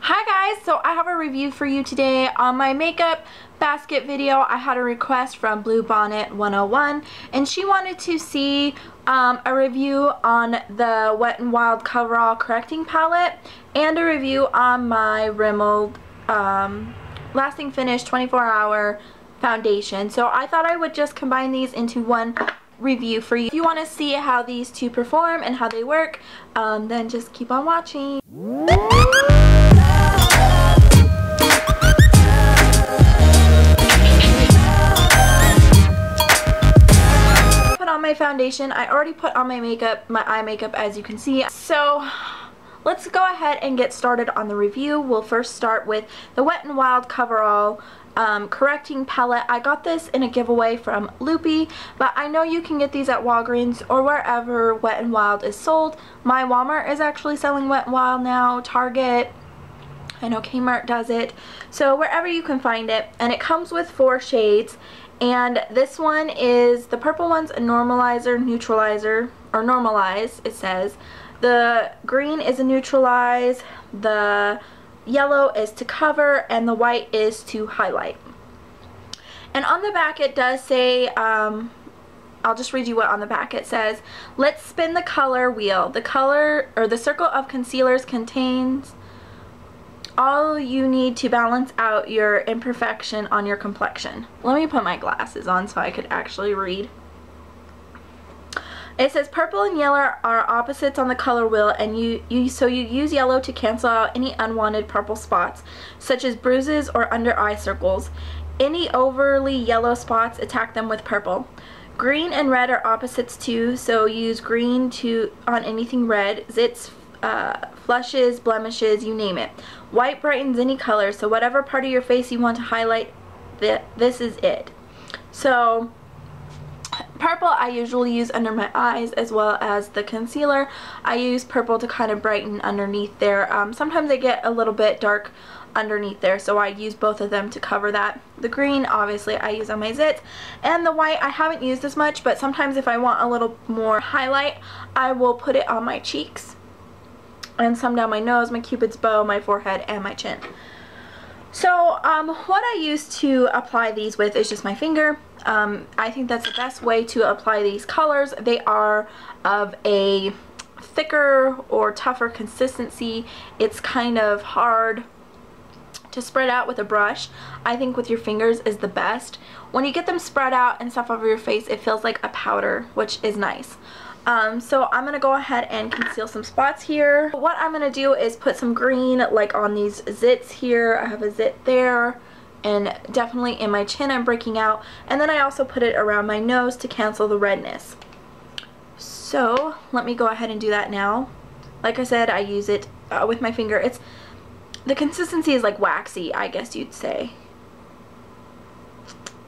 Hi guys, so I have a review for you today on my makeup basket video. I had a request from Blue Bonnet 101 and she wanted to see a review on the Wet n Wild Coverall Correcting Palette and a review on my Rimmel Lasting Finish 24-Hour Foundation. So I thought I would just combine these into one review for you. If you want to see how these two perform and how they work, then just keep on watching. My foundation. I already put on my makeup, my eye makeup, as you can see. So let's go ahead and get started on the review. We'll first start with the Wet n Wild Coverall Correcting Palette. I got this in a giveaway from Loopy, but I know you can get these at Walgreens or wherever Wet n Wild is sold. My Walmart is actually selling Wet n Wild now, Target, I know Kmart does it, so wherever you can find it. And it comes with 4 shades. And this one is, the purple one's a normalizer, neutralizer, or normalize, it says. The green is a neutralize, the yellow is to cover, and the white is to highlight. And on the back it does say, I'll just read you what on the back it says. Let's spin the color wheel. The color, or the circle of concealers contains all you need to balance out your imperfection on your complexion. Let me put my glasses on so I could actually read. It says purple and yellow are opposites on the color wheel, and you use yellow to cancel out any unwanted purple spots, such as bruises or under eye circles. Any overly yellow spots, attack them with purple. Green and red are opposites too, so use green on anything red, zits, flushes, blemishes, you name it. White brightens any color, so whatever part of your face you want to highlight, this is it. So purple I usually use under my eyes as well as the concealer. I use purple to kind of brighten underneath there. Sometimes I get a little bit dark underneath there, so I use both of them to cover that. The green obviously I use on my zits, and the white I haven't used as much, but sometimes if I want a little more highlight I will put it on my cheeks and some down my nose, my cupid's bow, my forehead, and my chin. So what I use to apply these with is just my finger. I think that's the best way to apply these colors. They are of a thicker or tougher consistency. It's kind of hard to spread out with a brush. I think with your fingers is the best. When you get them spread out and stuff over your face, it feels like a powder, which is nice. So I'm going to go ahead and conceal some spots here. What I'm going to do is put some green like on these zits here. I have a zit there, and definitely in my chin I'm breaking out. And then I also put it around my nose to cancel the redness. So let me go ahead and do that now. Like I said, I use it with my finger. The consistency is like waxy, I guess you'd say.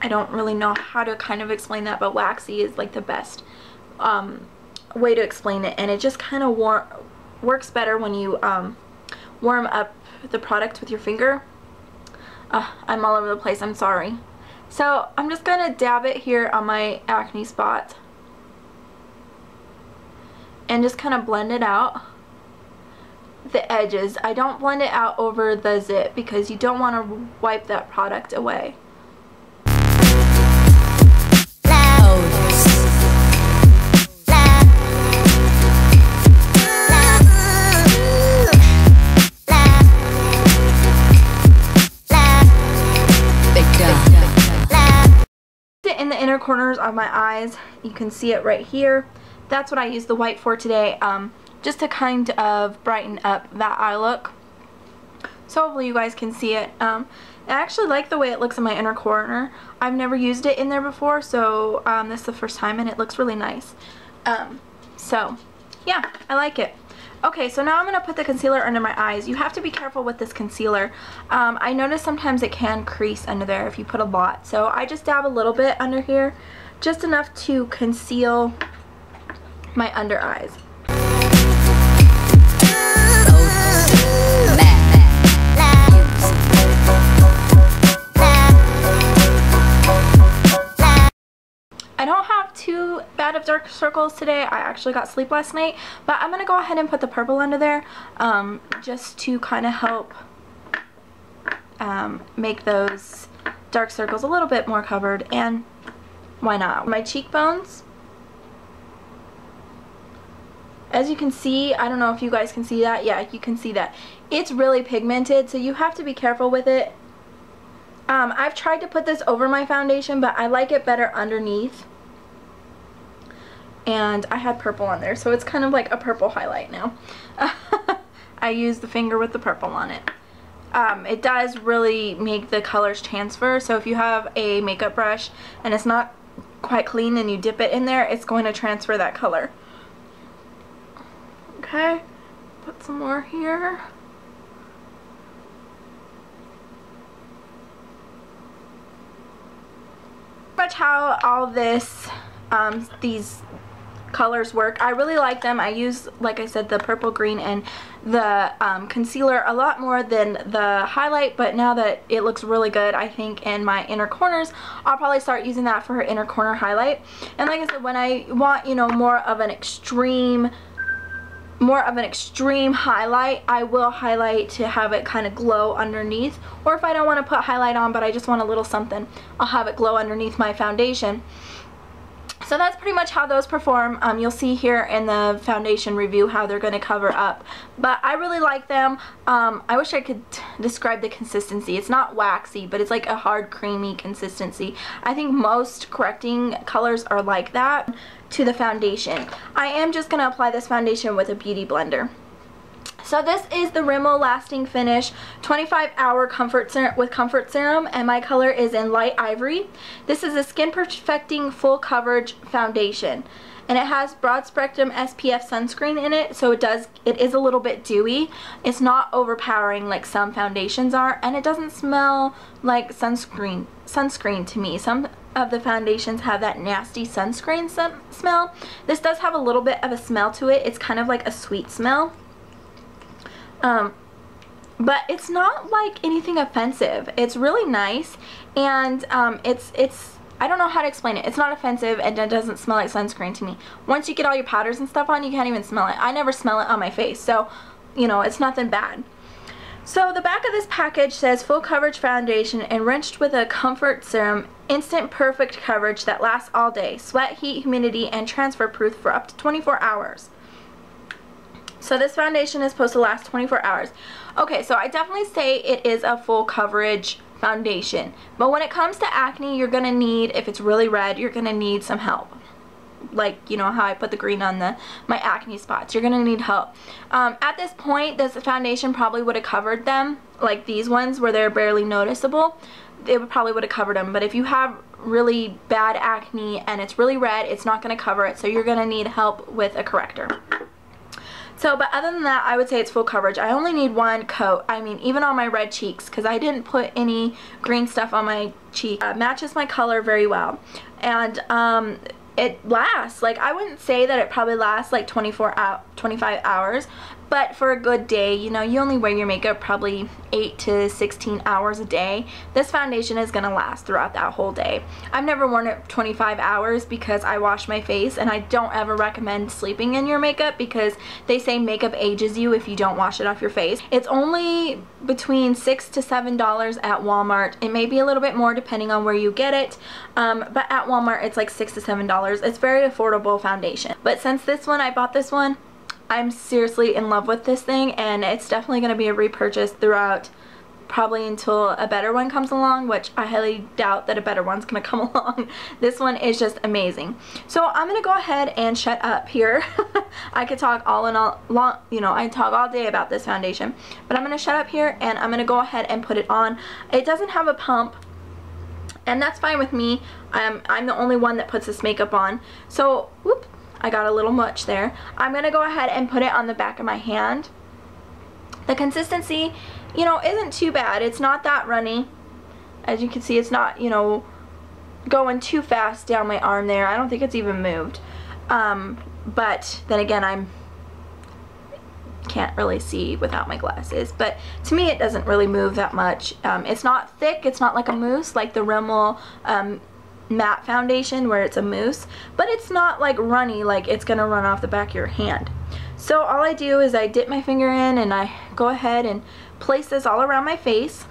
I don't really know how to kind of explain that, but waxy is like the best way to explain it, and it just kind of works better when you warm up the product with your finger. I'm all over the place, I'm sorry. So I'm just gonna dab it here on my acne spot and just kind of blend it out the edges. I don't blend it out over the zit because you don't want to wipe that product away. In the inner corners of my eyes, you can see it right here. That's what I use the white for today, just to kind of brighten up that eye look. So hopefully you guys can see it. I actually like the way it looks in my inner corner. I've never used it in there before, so this is the first time and it looks really nice. So yeah, I like it. Okay, so now I'm going to put the concealer under my eyes. You have to be careful with this concealer. I notice sometimes it can crease under there if you put a lot. So I just dab a little bit under here, just enough to conceal my under eyes. I don't have too bad of dark circles today. I actually got sleep last night, but I'm going to go ahead and put the purple under there just to kind of help make those dark circles a little bit more covered, and why not? My cheekbones, as you can see, I don't know if you guys can see that. Yeah, you can see that. It's really pigmented, so you have to be careful with it. I've tried to put this over my foundation, but I like it better underneath. And I had purple on there, so it's kind of like a purple highlight now. I use the finger with the purple on it. It does really make the colors transfer, so if you have a makeup brush and it's not quite clean and you dip it in there, it's going to transfer that color. Okay, put some more here. Much how all this, these colors work. I really like them. I use, like I said, the purple, green, and the concealer a lot more than the highlight, but now that it looks really good, I think, in my inner corners, I'll probably start using that for her inner corner highlight. And like I said, when I want, you know, more of an extreme highlight, I will highlight to have it kind of glow underneath. Or if I don't want to put highlight on, but I just want a little something, I'll have it glow underneath my foundation. So that's pretty much how those perform. You'll see here in the foundation review how they're going to cover up. But I really like them. I wish I could describe the consistency. It's not waxy, but it's like a hard, creamy consistency. I think most correcting colors are like that to the foundation. I am just going to apply this foundation with a beauty blender. So this is the Rimmel Lasting Finish 25-hour comfort serum, and my color is in light ivory. This is a skin perfecting full coverage foundation, and it has broad spectrum SPF sunscreen in it, so it is a little bit dewy. It's not overpowering like some foundations are, and it doesn't smell like sunscreen to me. Some of the foundations have that nasty sunscreen smell. This does have a little bit of a smell to it. It's kind of like a sweet smell. But it's not like anything offensive. It's really nice, and it's I don't know how to explain it. It's not offensive, and it doesn't smell like sunscreen to me. Once you get all your powders and stuff on, you can't even smell it. I never smell it on my face, so you know, it's nothing bad. So the back of this package says full coverage foundation enriched with a comfort serum, instant perfect coverage that lasts all day, sweat, heat, humidity, and transfer proof for up to 24 hours. So this foundation is supposed to last 24 hours. Okay, so I definitely say it is a full coverage foundation. But when it comes to acne, you're going to need, if it's really red, you're going to need some help. Like, you know how I put the green on my acne spots. You're going to need help. At this point, this foundation probably would have covered them. Like these ones where they're barely noticeable. It probably would have covered them. But if you have really bad acne and it's really red, it's not going to cover it. So you're going to need help with a corrector. So, but other than that, I would say it's full coverage. I only need one coat. I mean, even on my red cheeks, because I didn't put any green stuff on my cheek. Matches my color very well. And it lasts. Like, I wouldn't say that it probably lasts like 25 hours. But for a good day, you know, you only wear your makeup probably 8 to 16 hours a day. This foundation is going to last throughout that whole day. I've never worn it 25 hours because I wash my face, and I don't ever recommend sleeping in your makeup because they say makeup ages you if you don't wash it off your face. It's only between $6 to $7 at Walmart. It may be a little bit more depending on where you get it, but at Walmart it's like $6 to $7. It's very affordable foundation. But since this one, I bought this one, I'm seriously in love with this thing, and it's definitely going to be a repurchase throughout, probably until a better one comes along, which I highly doubt that a better one's going to come along. This one is just amazing. So I'm going to go ahead and shut up here. I could talk I talk all day about this foundation, but I'm going to shut up here and I'm going to go ahead and put it on. It doesn't have a pump, and that's fine with me. I'm the only one that puts this makeup on. So, whoop. I got a little much there. I'm going to go ahead and put it on the back of my hand. The consistency, you know, isn't too bad. It's not that runny. As you can see, it's not, you know, going too fast down my arm there. I don't think it's even moved. But then again, I can't really see without my glasses. But to me, it doesn't really move that much. It's not thick. It's not like a mousse like the Rimmel matte foundation where it's a mousse, but it's not like runny, like it's gonna run off the back of your hand. So all I do is I dip my finger in and I go ahead and place this all around my face.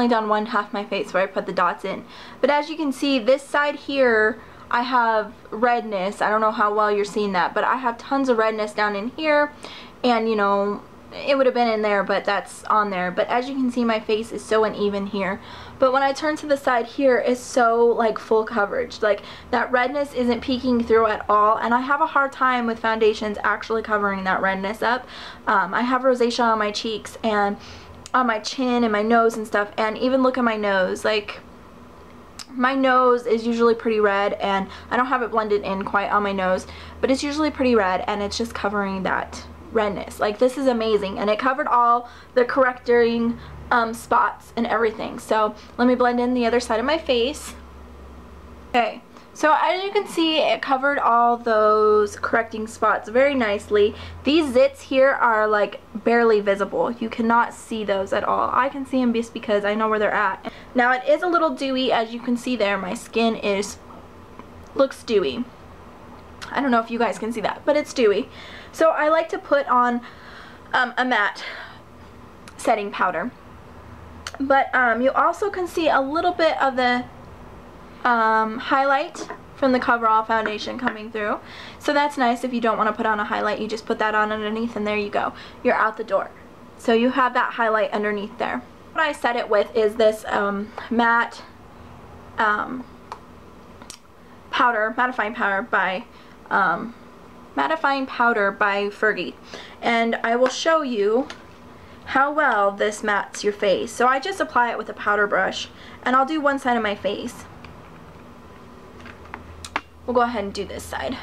only done one half my face where I put the dots in. But as you can see, this side here, I have redness. I don't know how well you're seeing that, but I have tons of redness down in here, and you know, it would have been in there, but that's on there. But as you can see, my face is so uneven here. But when I turn to the side here, it's so like full coverage. Like that redness isn't peeking through at all, and I have a hard time with foundations actually covering that redness up. I have rosacea on my cheeks and on my chin and my nose and stuff, and even look at my nose. Like, my nose is usually pretty red, and I don't have it blended in quite on my nose, but it's usually pretty red, and it's just covering that redness. Like, this is amazing, and it covered all the correcting spots and everything. So let me blend in the other side of my face. Okay, so as you can see, it covered all those correcting spots very nicely. These zits here are like barely visible. You cannot see those at all. I can see them just because I know where they're at. Now it is a little dewy, as you can see there. My skin looks dewy. I don't know if you guys can see that, but it's dewy. So I like to put on a matte setting powder. But you also can see a little bit of the highlight from the Coverall foundation coming through. So that's nice. If you don't want to put on a highlight, you just put that on underneath, and there you go. You're out the door. So you have that highlight underneath there. What I set it with is this matte mattifying powder by Fergie, and I will show you how well this mattes your face. So I just apply it with a powder brush, and I'll do one side of my face. We'll go ahead and do this side.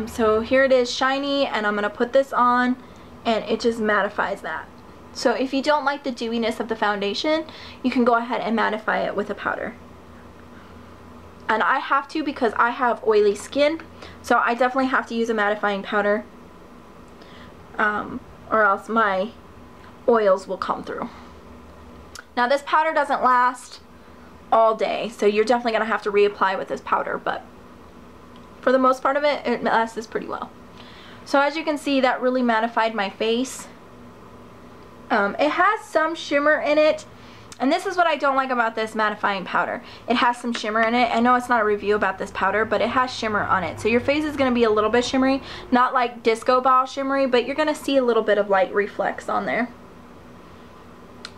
So here it is, shiny, and I'm gonna put this on, and it just mattifies that. So if you don't like the dewiness of the foundation, you can go ahead and mattify it with a powder. And I have to, because I have oily skin, so I definitely have to use a mattifying powder, or else my oils will come through. Now this powder doesn't last all day, so you're definitely going to have to reapply with this powder, but for the most part of it, it lasts pretty well. So as you can see, that really mattified my face. It has some shimmer in it, and this is what I don't like about this mattifying powder. It has some shimmer in it. I know it's not a review about this powder, but it has shimmer on it. So your face is going to be a little bit shimmery, not like disco ball shimmery, but you're going to see a little bit of light reflex on there.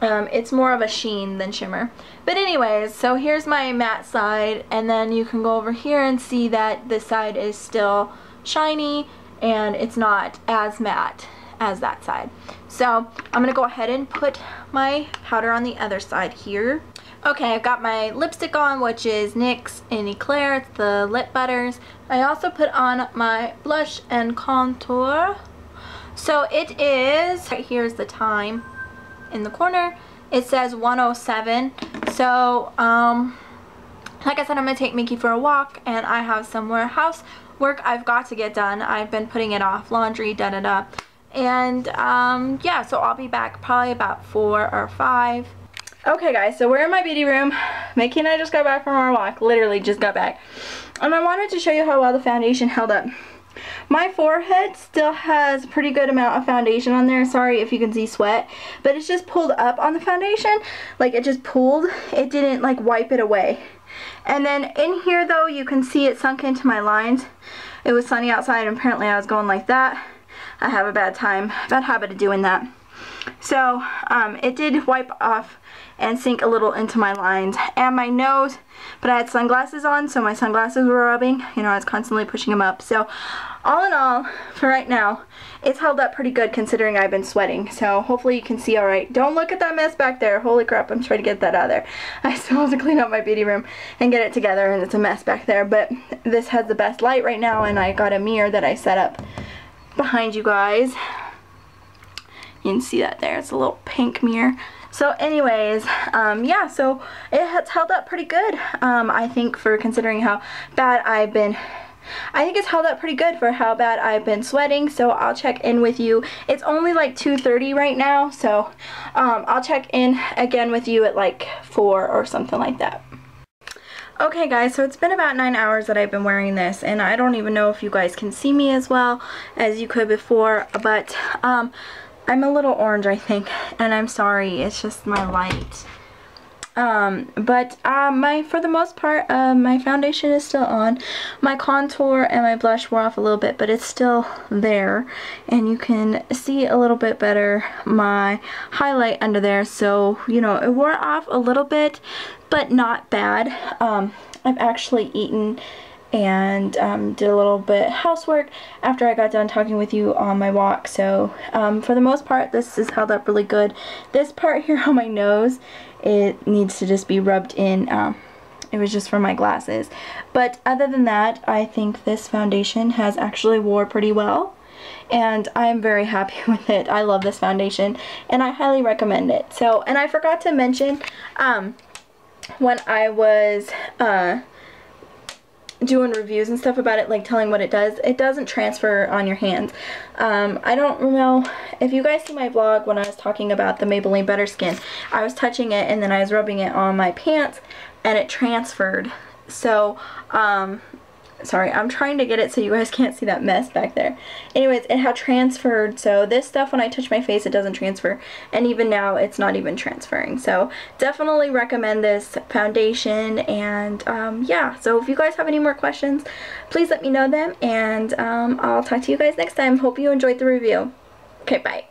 It's more of a sheen than shimmer. But anyways, so here's my matte side, and then you can go over here and see that this side is still shiny and it's not as matte as that side. So I'm going to go ahead and put my powder on the other side here. Okay, I've got my lipstick on, which is NYX and Eclair. It's the Lip Butters. I also put on my blush and contour. So it is, right here's the time in the corner. It says 1:07. So like I said, I'm gonna take Mickey for a walk, and I have some more housework I've got to get done. I've been putting it off, laundry, and yeah, so I'll be back probably about 4 or 5. Okay guys, so we're in my beauty room. Mickey and I just got back from our walk, literally just got back, and I wanted to show you how well the foundation held up. My forehead still has a pretty good amount of foundation on there. Sorry if you can see sweat, but it's just pulled up on the foundation. Like, it just pulled. It didn't like wipe it away. And then in here though, you can see it sunk into my lines. It was sunny outside, and apparently I was going like that. I have a bad habit of doing that. So it did wipe off and sink a little into my lines and my nose, but I had sunglasses on, so my sunglasses were rubbing. You know, I was constantly pushing them up. So all in all, for right now, it's held up pretty good considering I've been sweating. So hopefully you can see all right. Don't look at that mess back there. Holy crap, I'm trying to get that out of there. I still have to clean up my beauty room and get it together, and it's a mess back there. But this has the best light right now, and I got a mirror that I set up behind you guys. You can see that there. It's a little pink mirror. So anyways, yeah, so it has held up pretty good, I think, for considering how bad I've been. I think it's held up pretty good for how bad I've been sweating. So I'll check in with you. It's only like 2:30 right now, so I'll check in again with you at like 4 or something like that. Okay guys, so it's been about 9 hours that I've been wearing this, and I don't even know if you guys can see me as well as you could before, but I'm a little orange, I think, and I'm sorry, it's just my light. For the most part, my foundation is still on. My contour and my blush wore off a little bit, but it's still there, and you can see a little bit better my highlight under there. So, you know, it wore off a little bit, but not bad. I've actually eaten and did a little bit housework after I got done talking with you on my walk. So for the most part, this has held up really good. This part here on my nose, it needs to just be rubbed in. It was just for my glasses. But other than that, I think this foundation has actually wore pretty well, and I'm very happy with it. I love this foundation, and I highly recommend it. So, and I forgot to mention, when I was doing reviews and stuff about it, like telling what it doesn't transfer on your hands. I don't know if you guys see my vlog when I was talking about the Maybelline Better Skin. I was touching it and then I was rubbing it on my pants and it transferred. So sorry, I'm trying to get it so you guys can't see that mess back there. Anyways, it had transferred, so this stuff, when I touch my face, it doesn't transfer, and even now it's not even transferring. So definitely recommend this foundation. And yeah, so if you guys have any more questions, please let me know them, and I'll talk to you guys next time. Hope you enjoyed the review. Okay, bye.